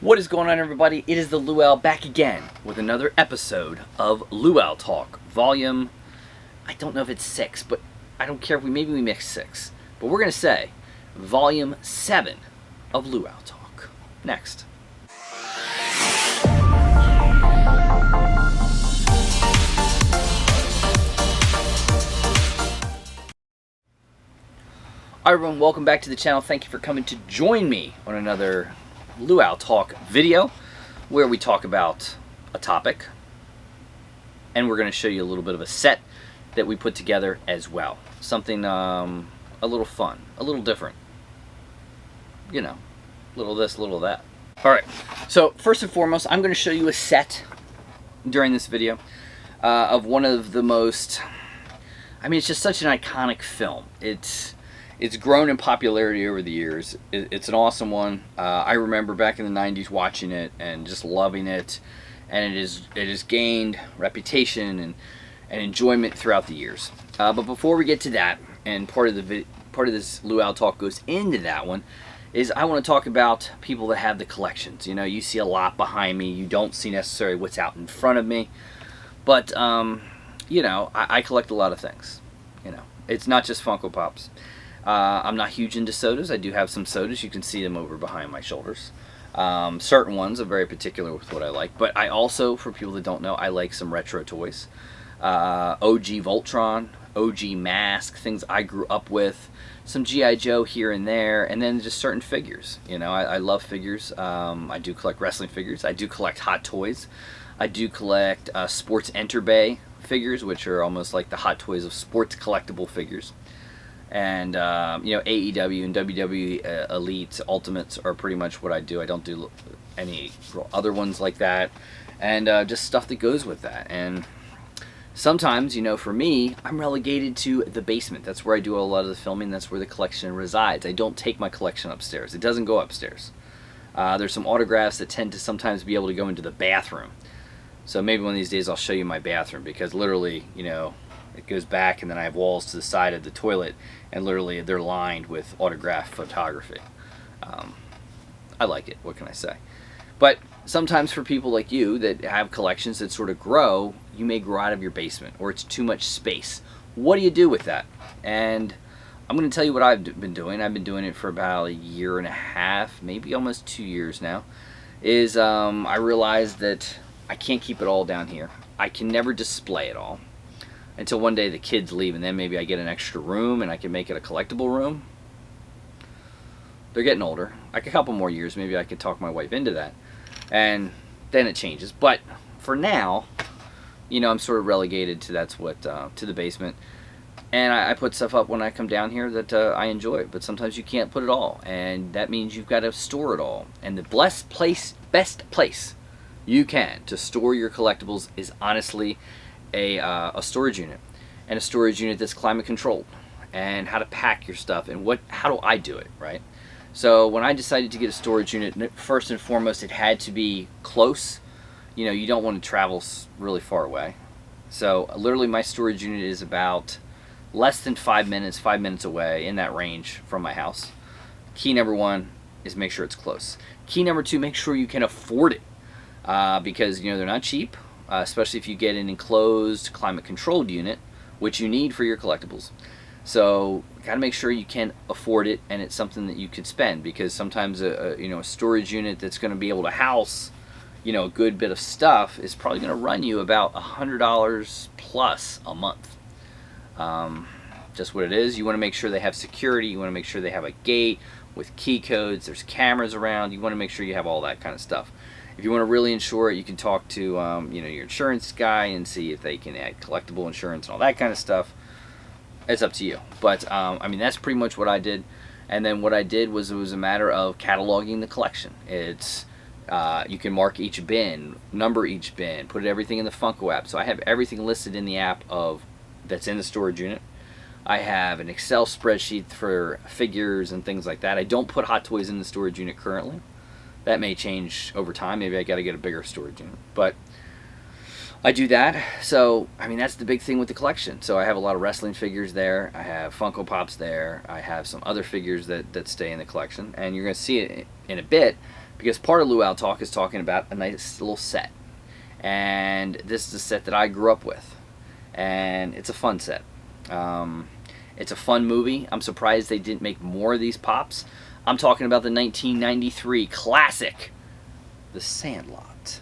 What is going on, everybody? It is the Luau back again with another episode of Luau Talk, volume, I don't know if it's 6, but I don't care if maybe we mix 6. But we're going to say volume 7 of Luau Talk. Next. Hi everyone, welcome back to the channel. Thank you for coming to join me on another Luau Talk video where we talk about a topic, and we're going to show you a little bit of a set that we put together as well. Something a little fun, a little different. You know, a little this, a little that. Alright, so first and foremost, I'm going to show you a set during this video of one of the most, it's just such an iconic film. It's grown in popularity over the years. It's an awesome one. I remember back in the 90s watching it and just loving it, and it has gained reputation and enjoyment throughout the years. But before we get to that, and part of this Luau Talk goes into that one, is I want to talk about people that have the collections. You know, you see a lot behind me. You don't see necessarily what's out in front of me, but you know, I collect a lot of things. You know, it's not just Funko Pops. I'm not huge into sodas. I do have some sodas. You can see them over behind my shoulders. Certain ones are very particular with what I like. But I also, for people that don't know, I like some retro toys. OG Voltron, OG Mask, things I grew up with. Some G.I. Joe here and there. And then just certain figures. You know, I love figures. I do collect wrestling figures. I do collect Hot Toys. I do collect Sports Enter Bay figures, which are almost like the Hot Toys of sports collectible figures. And you know, AEW and WWE Elite Ultimates are pretty much what I do. I don't do any other ones like that, and just stuff that goes with that. And sometimes, you know, for me, I'm relegated to the basement. That's where I do a lot of the filming. That's where the collection resides. I don't take my collection upstairs. It doesn't go upstairs. There's some autographs that tend to sometimes be able to go into the bathroom. So maybe one of these days I'll show you my bathroom, because literally, you know, it goes back, and then I have walls to the side of the toilet, and literally they're lined with autograph photography. I like it, what can I say? But sometimes for people like you that have collections that sort of grow, you may grow out of your basement, or it's too much space. What do you do with that? And I'm going to tell you what I've been doing. I've been doing it for about 1.5 years, maybe almost 2 years now. Is I realized that I can't keep it all down here. I can never display it all until one day the kids leave, and then maybe I get an extra room and I can make it a collectible room. They're getting older. Like a couple more years, maybe I could talk my wife into that, and then it changes. But for now, you know, I'm sort of relegated to to the basement, and I put stuff up when I come down here that I enjoy. But sometimes you can't put it all, and that means you've got to store it all. And the best place you can to store your collectibles is honestly a storage unit, and a storage unit that's climate controlled, and how to pack your stuff, and how do I do it, right? So when I decided to get a storage unit, first and foremost, it had to be close. You know, you don't want to travel really far away. So literally my storage unit is about less than 5 minutes away, in that range from my house. Key number 1 is make sure it's close. Key number 2, make sure you can afford it, because, you know, they're not cheap. Especially if you get an enclosed, climate-controlled unit, which you need for your collectibles. So, got to make sure you can afford it, and it's something that you could spend, because sometimes a storage unit that's going to be able to house, you know, a good bit of stuff is probably going to run you about $100 plus a month. Just what it is. You want to make sure they have security. You want to make sure they have a gate with key codes. There's cameras around. You want to make sure you have all that kind of stuff. If you want to really insure it, you can talk to you know, your insurance guy and see if they can add collectible insurance and all that kind of stuff. It's up to you. But that's pretty much what I did. And then what I did was, it was a matter of cataloging the collection. It's you can mark each bin, number each bin, put everything in the Funko app. So I have everything listed in the app that's in the storage unit. I have an Excel spreadsheet for figures and things like that. I don't put Hot Toys in the storage unit currently. That may change over time. Maybe I got to get a bigger storage unit. But I do that. So, that's the big thing with the collection. So I have a lot of wrestling figures there. I have Funko Pops there. I have some other figures that stay in the collection. And you're going to see it in a bit because part of Luau Talk is talking about a nice little set. And this is a set that I grew up with. And it's a fun set. It's a fun movie. I'm surprised they didn't make more of these pops. I'm talking about the 1993 classic, The Sandlot.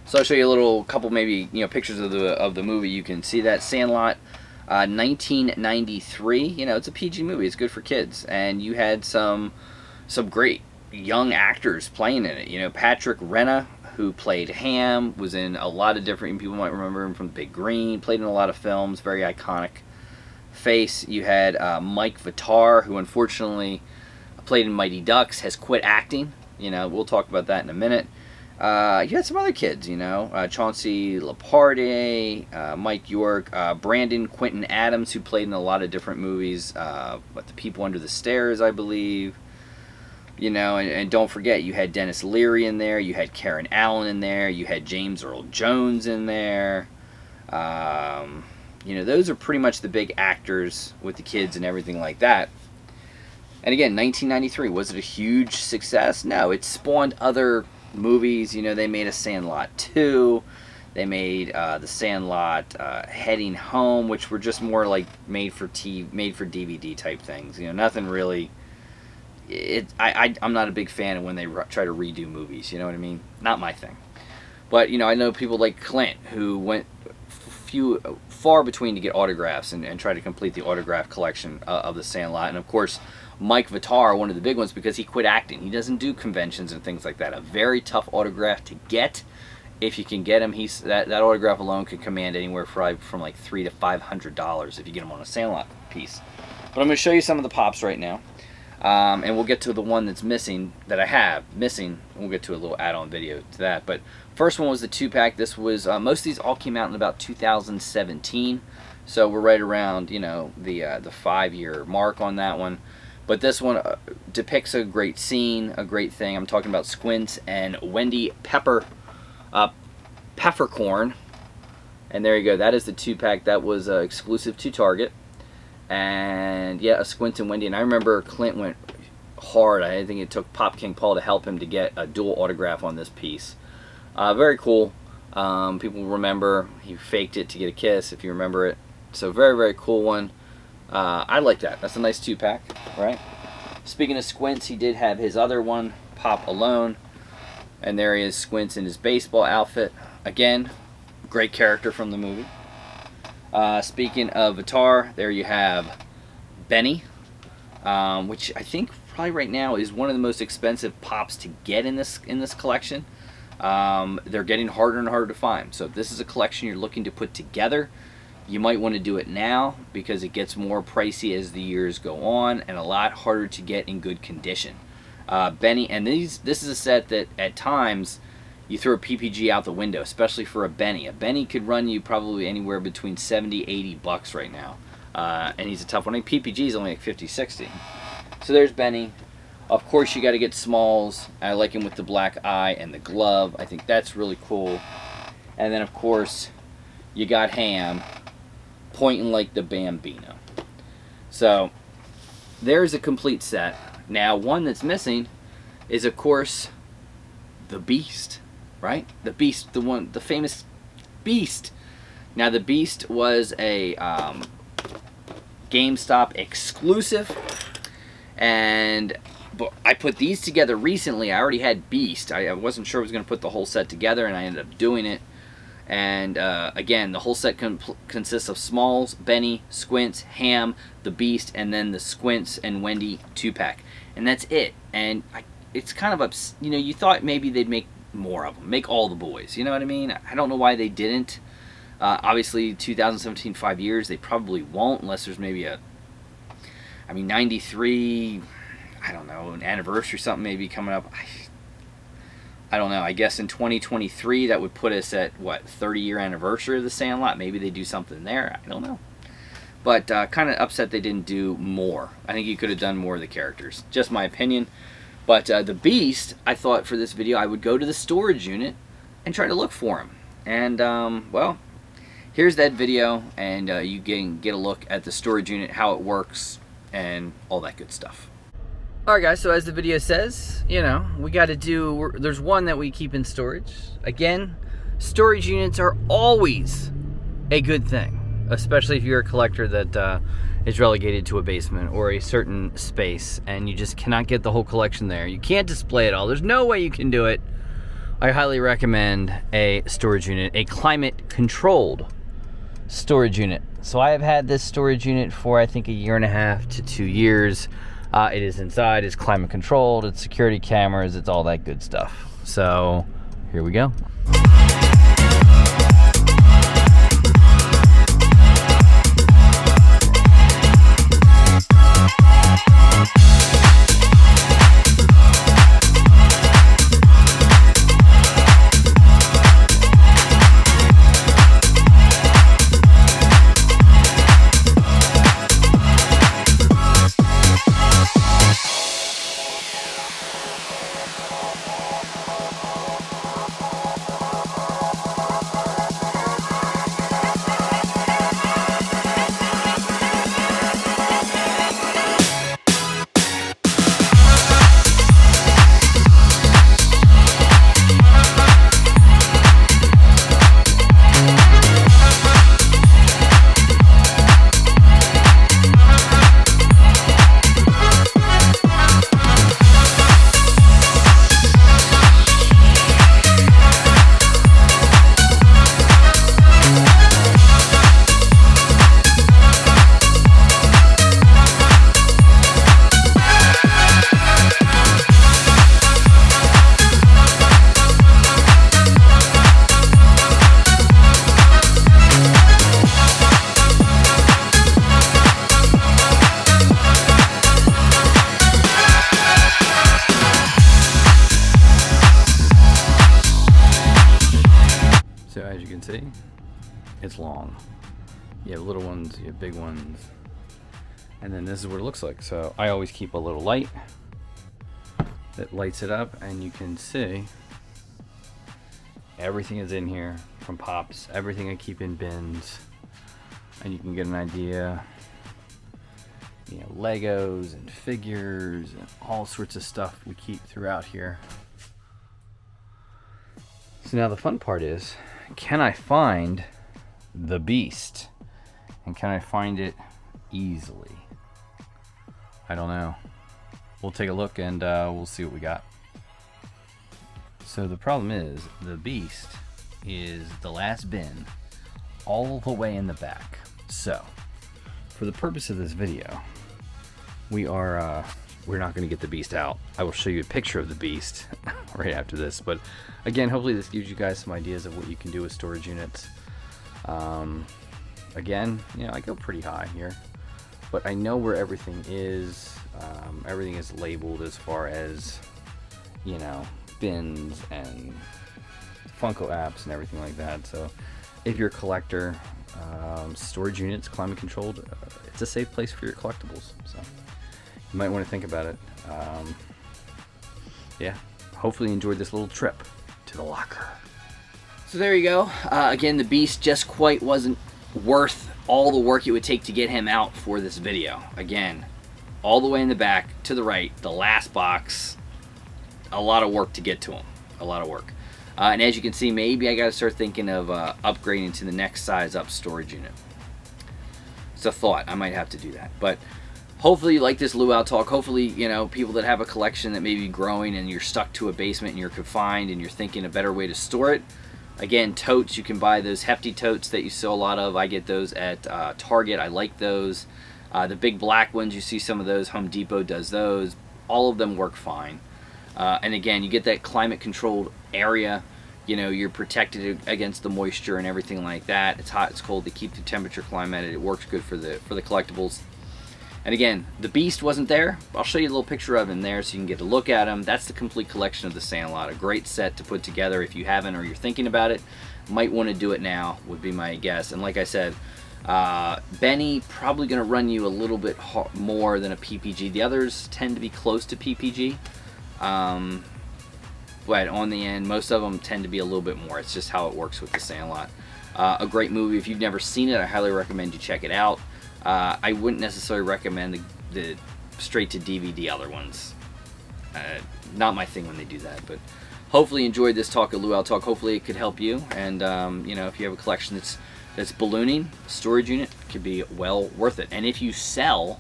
So I'll show you a little couple maybe pictures of the movie. You can see that Sandlot, 1993. It's a PG movie. It's good for kids, and you had some great young actors playing in it. Patrick Renna, who played Ham, was in a lot of different. People might remember him from Big Green. Played in a lot of films. Very iconic face. You had Mike Vitar, who unfortunately played in Mighty Ducks, has quit acting. We'll talk about that in a minute. You had some other kids, Chauncey Laparde, Mike York, Brandon Quinton Adams, who played in a lot of different movies, The People Under the Stairs, I believe. And don't forget, you had Dennis Leary in there, you had Karen Allen in there, you had James Earl Jones in there. Those are pretty much the big actors with the kids and everything like that. And again, 1993, was it a huge success? No, it spawned other movies. They made a Sandlot 2. They made The Sandlot Heading Home, which were just more like made for DVD type things. Nothing really. I'm not a big fan of when they try to redo movies. You know what I mean? Not my thing. But I know people like Clint who went far between to get autographs and try to complete the autograph collection of The Sandlot. And of course, Mike Vitar, one of the big ones, because he quit acting. He doesn't do conventions and things like that. A very tough autograph to get. If you can get him, that autograph alone could command anywhere from like $300 to $500 if you get him on a Sandlot piece. But I'm going to show you some of the pops right now. And we'll get to the one that's missing, that I have missing. We'll get to a little add-on video to that. But first one was the 2-pack. This was, most of these all came out in about 2017. So we're right around, the 5-year mark on that one. But this one depicts a great scene, a great thing. I'm talking about Squints and Wendy Peppercorn. And there you go. That is the 2-pack. That was exclusive to Target. And yeah, a Squints and Wendy. And I remember Clint went hard. I think it took Pop King Paul to help him to get a dual autograph on this piece. Very cool. People remember he faked it to get a kiss, if you remember it. So very, very cool one. I like that. That's a nice 2-pack, right? Speaking of Squints, he did have his other one pop alone. And there he is, Squints in his baseball outfit. Again, great character from the movie. Speaking of Vitar, there you have Benny, which I think probably right now is one of the most expensive pops to get in this collection. They're getting harder and harder to find. So if this is a collection you're looking to put together, you might want to do it now, because it gets more pricey as the years go on and a lot harder to get in good condition. Benny, and this is a set that at times you throw a PPG out the window, especially for a Benny. A Benny could run you probably anywhere between $70-$80 right now. And he's a tough one. I think PPG is only like $50-$60. So there's Benny. Of course, you got to get Smalls. I like him with the black eye and the glove. I think that's really cool. And then, of course, you got Ham pointing like the Bambino. So there's a complete set. Now, one that's missing is, of course, the Beast, right? The Beast, the famous Beast. Now, the Beast was a GameStop exclusive, and I put these together recently. I already had Beast. I wasn't sure I was going to put the whole set together, and I ended up doing it. And again, the whole set consists of Smalls, Benny, Squints, Ham, the Beast, and then the Squints and Wendy 2-pack. And that's it. And it's kind of you thought maybe they'd make more of them, make all the boys. You know what I mean? I don't know why they didn't. Obviously, 2017, 5 years, they probably won't, unless there's maybe 93, I don't know, an anniversary or something maybe coming up. I don't know. I guess in 2023, that would put us at, what, 30-year anniversary of the Sandlot? Maybe they do something there. I don't know. But kind of upset they didn't do more. I think you could have done more of the characters. Just my opinion. But the Beast, I thought for this video, I would go to the storage unit and try to look for him. And, well, here's that video. And you can get a look at the storage unit, how it works, and all that good stuff. Alright guys, so as the video says, you know, we got to do, there's one that we keep in storage. Again, storage units are always a good thing, especially if you're a collector that is relegated to a basement or a certain space and you just cannot get the whole collection there. You can't display it all. There's no way you can do it. I highly recommend a storage unit, a climate controlled storage unit. So I have had this storage unit for I think 1.5 to 2 years. It is inside, it's climate controlled, it's security cameras, it's all that good stuff. So here we go. So as you can see, it's long. You have little ones, you have big ones, and then this is what it looks like. So I always keep a little light that lights it up, and you can see everything is in here from pops, everything I keep in bins, and you can get an idea. You know, Legos and figures and all sorts of stuff we keep throughout here. So now the fun part is, can I find the beast? And can I find it easily? I don't know. We'll take a look and we'll see what we got. So the problem is, the beast is the last bin all the way in the back. So for the purpose of this video, we're not going to get the beast out. I will show you a picture of the beast right after this, but again, hopefully this gives you guys some ideas of what you can do with storage units. Again, you know, I go pretty high here, but I know where everything is. Everything is labeled as far as, you know, bins and FUNKO apps and everything like that. So if you're a collector, storage units, climate controlled, it's a safe place for your collectibles. So you might want to think about it. Yeah, hopefully you enjoyed this little trip to the locker. So there you go. Again, the beast just quite wasn't worth all the work it would take to get him out for this video. Again, all the way in the back to the right, the last box, a lot of work to get to him, a lot of work. And as you can see, maybe I got to start thinking of upgrading to the next size up storage unit. It's a thought. I might have to do that. But hopefully you like this Luau Talk. Hopefully, you know, people that have a collection that may be growing and you're stuck to a basement and you're confined and you're thinking a better way to store it. Again, totes, you can buy those hefty totes that you see a lot of. I get those at Target. I like those. The big black ones, you see some of those. Home Depot does those. All of them work fine. And again, you get that climate controlled area. You know, you're protected against the moisture and everything like that. It's hot, it's cold. They keep the temperature climated. It works good for the collectibles. And again, the beast wasn't there. I'll show you a little picture of him there so you can get a look at him. That's the complete collection of the Sandlot. A great set to put together if you haven't or you're thinking about it. Might want to do it now, would be my guess. And like I said, Benny probably going to run you a little bit more than a PPG. The others tend to be close to PPG. But on the end, most of them tend to be a little bit more. It's just how it works with the Sandlot. A great movie. If you've never seen it, I highly recommend you check it out. I wouldn't necessarily recommend the straight to DVD other ones. Not my thing when they do that, but hopefully you enjoyed this talk of Luau Talk. Hopefully it could help you, and you know, if you have a collection that's ballooning, storage unit could be well worth it. And if you sell,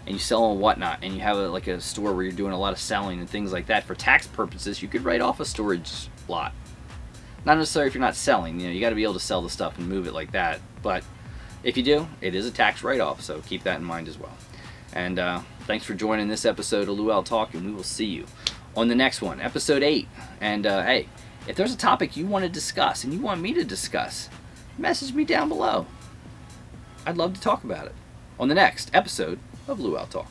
and you sell on whatnot, and you have like a store where you're doing a lot of selling and things like that, for tax purposes, you could write off a storage lot. Not necessarily if you're not selling. You know, you got to be able to sell the stuff and move it like that. But if you do, it is a tax write-off, so keep that in mind as well. And thanks for joining this episode of Luau Talk, and we will see you on the next one, episode 8. And hey, if there's a topic you want to discuss and you want me to discuss, message me down below. I'd love to talk about it on the next episode of Luau Talk.